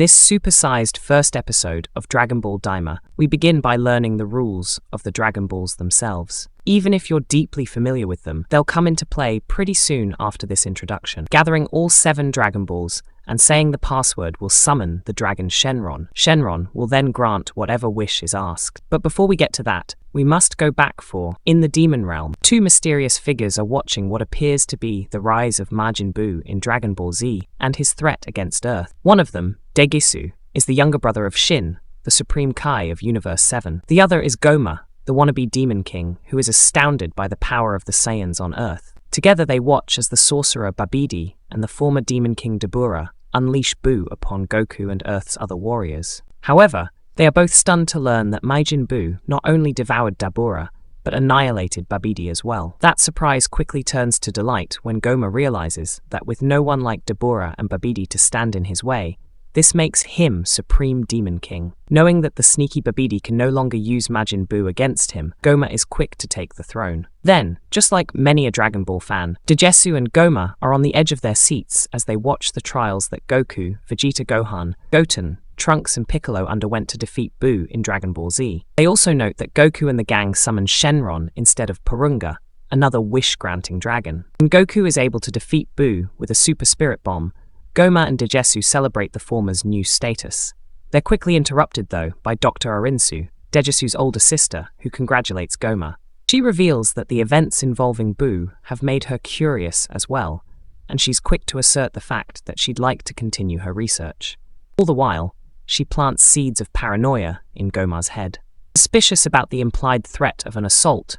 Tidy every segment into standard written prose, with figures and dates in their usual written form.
This supersized first episode of Dragon Ball DAIMA, we begin by learning the rules of the Dragon Balls themselves. Even if you're deeply familiar with them, they'll come into play pretty soon after this introduction. Gathering all 7 Dragon Balls and saying the password will summon the dragon Shenron. Shenron will then grant whatever wish is asked. But before we get to that, we must go back for, in the demon realm, 2 mysterious figures are watching what appears to be the rise of Majin Buu in Dragon Ball Z and his threat against Earth. One of them, Degisu, is the younger brother of Shin, the Supreme Kai of Universe 7. The other is Goma, the wannabe Demon King, who is astounded by the power of the Saiyans on Earth. Together they watch as the sorcerer Babidi and the former Demon King Dabura unleash Buu upon Goku and Earth's other warriors. However, they are both stunned to learn that Majin Buu not only devoured Dabura, but annihilated Babidi as well. That surprise quickly turns to delight when Goma realizes that with no one like Dabura and Babidi to stand in his way, this makes him Supreme Demon King. Knowing that the sneaky Babidi can no longer use Majin Buu against him, Goma is quick to take the throne. Then, just like many a Dragon Ball fan, Degisu and Goma are on the edge of their seats as they watch the trials that Goku, Vegeta Gohan, Goten, Trunks and Piccolo underwent to defeat Buu in Dragon Ball Z. They also note that Goku and the gang summon Shenron instead of Porunga, another wish-granting dragon. When Goku is able to defeat Buu with a Super Spirit Bomb, Goma and Degisu celebrate the former's new status. They're quickly interrupted, though, by Dr. Arinsu, Degisu's older sister, who congratulates Goma. She reveals that the events involving Buu have made her curious as well, and she's quick to assert the fact that she'd like to continue her research. All the while, she plants seeds of paranoia in Goma's head. Suspicious about the implied threat of an assault,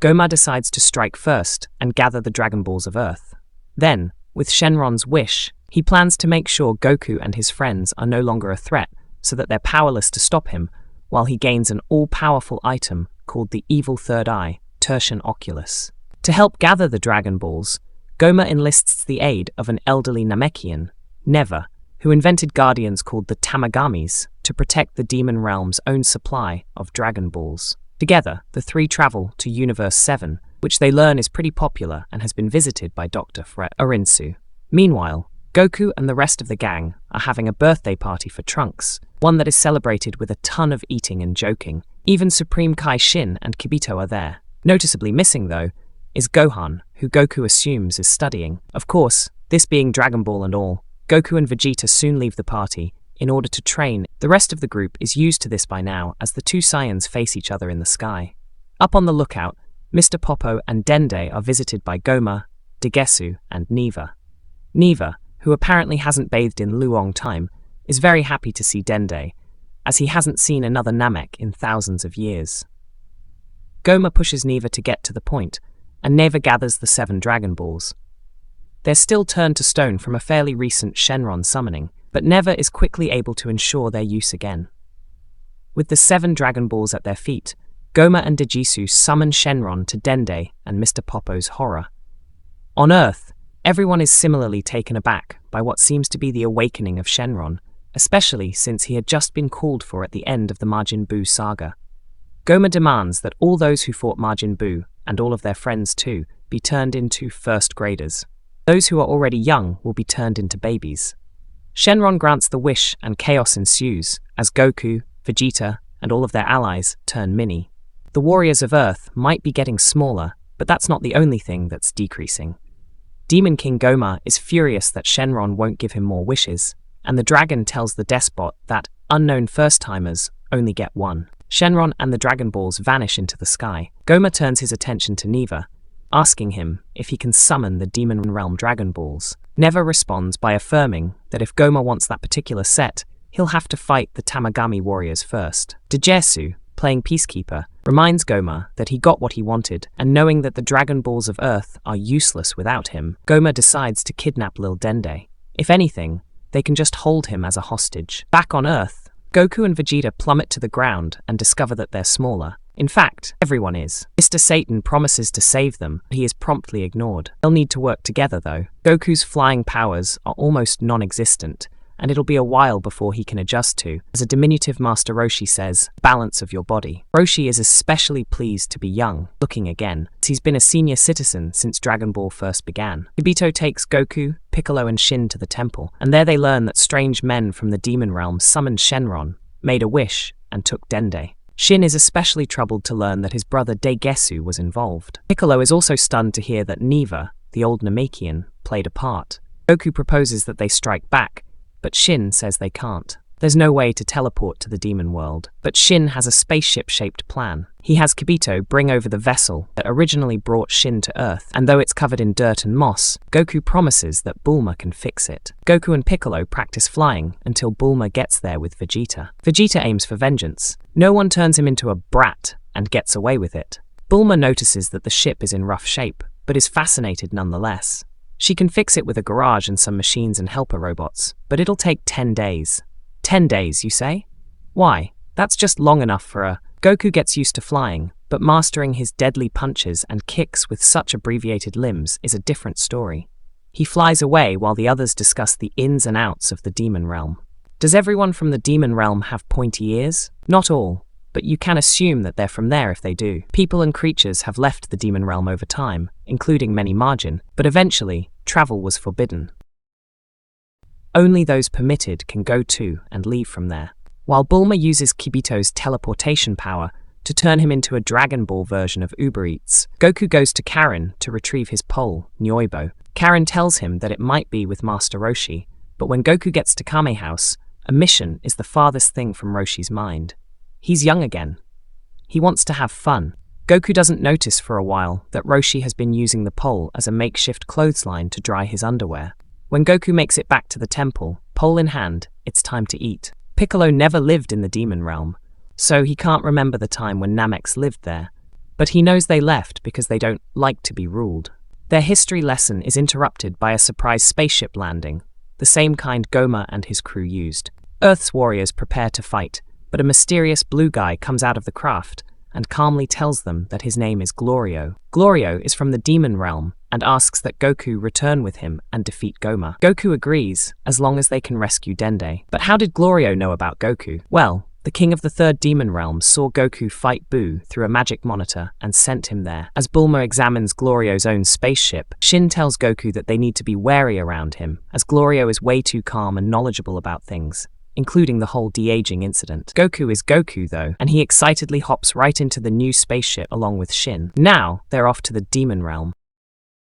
Goma decides to strike first and gather the Dragon Balls of Earth. Then, with Shenron's wish, he plans to make sure Goku and his friends are no longer a threat so that they're powerless to stop him, while he gains an all-powerful item called the Evil Third Eye, Tertian Oculus. To help gather the Dragon Balls, Goma enlists the aid of an elderly Namekian, Neva, who invented guardians called the Tamagamis to protect the demon realm's own supply of Dragon Balls. Together, the 3 travel to Universe 7, which they learn is pretty popular and has been visited by Dr. Arinsu. Meanwhile, Goku and the rest of the gang are having a birthday party for Trunks, one that is celebrated with a ton of eating and joking. Even Supreme Kai Shin and Kibito are there. Noticeably missing, though, is Gohan, who Goku assumes is studying. Of course, this being Dragon Ball and all, Goku and Vegeta soon leave the party in order to train. The rest of the group is used to this by now as the 2 Saiyans face each other in the sky. Up on the lookout, Mr. Popo and Dende are visited by Goma, Degisu, and Neva. Neva, who apparently hasn't bathed in Luong time, is very happy to see Dende, as he hasn't seen another Namek in thousands of years. Goma pushes Neva to get to the point, and Neva gathers the 7 Dragon Balls. They're still turned to stone from a fairly recent Shenron summoning, but Neva is quickly able to ensure their use again. With the 7 Dragon Balls at their feet, Goma and Degisu summon Shenron to Dende and Mr. Popo's horror. On Earth, everyone is similarly taken aback by what seems to be the awakening of Shenron, especially since he had just been called for at the end of the Majin Buu saga. Goma demands that all those who fought Majin Buu, and all of their friends too, be turned into first graders. Those who are already young will be turned into babies. Shenron grants the wish and chaos ensues as Goku, Vegeta, and all of their allies turn mini. The warriors of Earth might be getting smaller, but that's not the only thing that's decreasing. Demon King Goma is furious that Shenron won't give him more wishes, and the dragon tells the despot that unknown first-timers only get 1. Shenron and the Dragon Balls vanish into the sky. Goma turns his attention to Neva, asking him if he can summon the Demon Realm Dragon Balls. Neva responds by affirming that if Goma wants that particular set, he'll have to fight the Tamagami warriors first. Degisu, playing Peacekeeper, reminds Goma that he got what he wanted, and knowing that the Dragon Balls of Earth are useless without him, Goma decides to kidnap Lil Dende. If anything, they can just hold him as a hostage. Back on Earth, Goku and Vegeta plummet to the ground and discover that they're smaller. In fact, everyone is. Mr. Satan promises to save them, but he is promptly ignored. They'll need to work together, though. Goku's flying powers are almost non-existent, and it'll be a while before he can adjust to, as a diminutive Master Roshi says, balance of your body. Roshi is especially pleased to be young, looking again, as he's been a senior citizen since Dragon Ball first began. Kibito takes Goku, Piccolo and Shin to the temple, and there they learn that strange men from the demon realm summoned Shenron, made a wish, and took Dende. Shin is especially troubled to learn that his brother Daigetsu was involved. Piccolo is also stunned to hear that Neva, the old Namekian, played a part. Goku proposes that they strike back, but Shin says they can't. There's no way to teleport to the demon world, but Shin has a spaceship-shaped plan. He has Kibito bring over the vessel that originally brought Shin to Earth, and though it's covered in dirt and moss, Goku promises that Bulma can fix it. Goku and Piccolo practice flying until Bulma gets there with Vegeta. Vegeta aims for vengeance. No one turns him into a brat and gets away with it. Bulma notices that the ship is in rough shape, but is fascinated nonetheless. She can fix it with a garage and some machines and helper robots, but it'll take 10 days. 10 days, you say? Why? That's just long enough for a... Goku gets used to flying, but mastering his deadly punches and kicks with such abbreviated limbs is a different story. He flies away while the others discuss the ins and outs of the demon realm. Does everyone from the demon realm have pointy ears? Not all, but you can assume that they're from there if they do. People and creatures have left the demon realm over time, including many margin, but eventually, travel was forbidden. Only those permitted can go to and leave from there. While Bulma uses Kibito's teleportation power to turn him into a Dragon Ball version of Uber Eats, Goku goes to Karin to retrieve his pole, Nyoibo. Karin tells him that it might be with Master Roshi, but when Goku gets to Kame House, a mission is the farthest thing from Roshi's mind. He's young again. He wants to have fun. Goku doesn't notice for a while that Roshi has been using the pole as a makeshift clothesline to dry his underwear. When Goku makes it back to the temple, pole in hand, it's time to eat. Piccolo never lived in the demon realm, so he can't remember the time when Namex lived there. But he knows they left because they don't like to be ruled. Their history lesson is interrupted by a surprise spaceship landing, the same kind Goma and his crew used. Earth's warriors prepare to fight, but a mysterious blue guy comes out of the craft and calmly tells them that his name is Glorio. Glorio is from the demon realm and asks that Goku return with him and defeat Goma. Goku agrees, as long as they can rescue Dende. But how did Glorio know about Goku? Well, the king of the third demon realm saw Goku fight Buu through a magic monitor and sent him there. As Bulma examines Glorio's own spaceship, Shin tells Goku that they need to be wary around him, as Glorio is way too calm and knowledgeable about things, including the whole de-aging incident. Goku is Goku, though, and he excitedly hops right into the new spaceship along with Shin. Now, they're off to the demon realm.